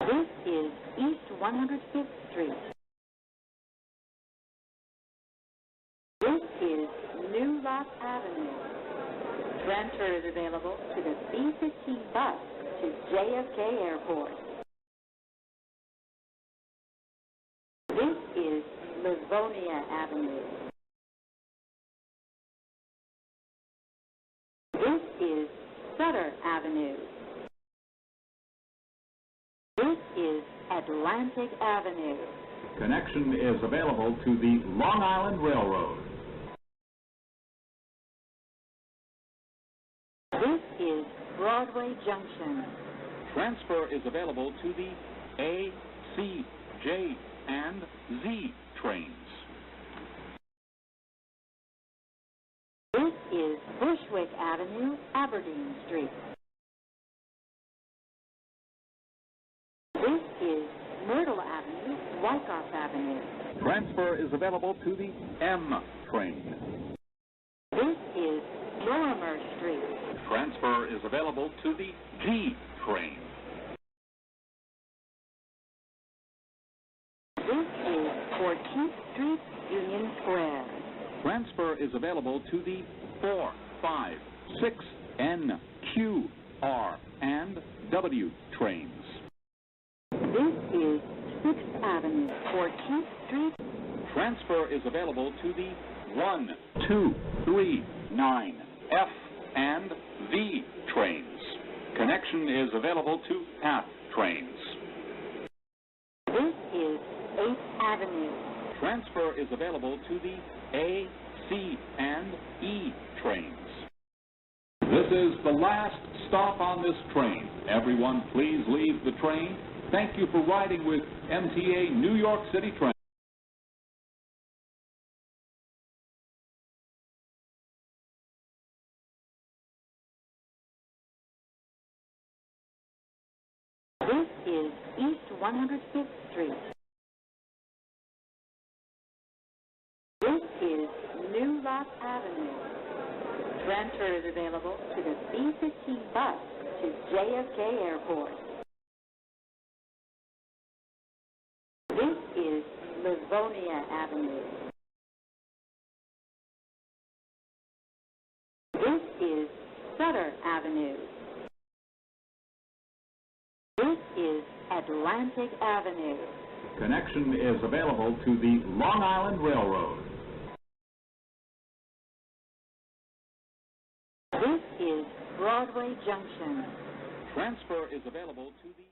This is East 105th Street. This is New Lock Avenue. Transfer is available to the B-15 bus to JFK Airport. This is Livonia Avenue. This is Sutter Avenue. This is Atlantic Avenue. Connection is available to the Long Island Railroad. This is Broadway Junction. Transfer is available to the A, C, J, and Z trains. This is Bushwick Avenue, Aberdeen Street. This is Myrtle Avenue, Wyckoff Avenue. Transfer is available to the M train. This is Lorimer Street. Transfer is available to the G train. This is 14th Street, Union Square. Transfer is available to the 4, 5, 6, N, Q, R, and W trains. This is 6th Avenue, 14th Street. Transfer is available to the 1, 2, 3, 9, F, and V trains. Connection is available to F trains. This is 8th Avenue. Transfer is available to the A, C, and E trains. This is the last stop on this train. Everyone, please leave the train. Thank you for riding with MTA New York City Train. This is East 105th Street. This is New Lock Avenue. Transfer is available to the B-15 bus to JFK Airport. This is Livonia Avenue. This is Sutter Avenue. This is Atlantic Avenue. Connection is available to the Long Island Railroad. This is Broadway Junction. Transfer is available to the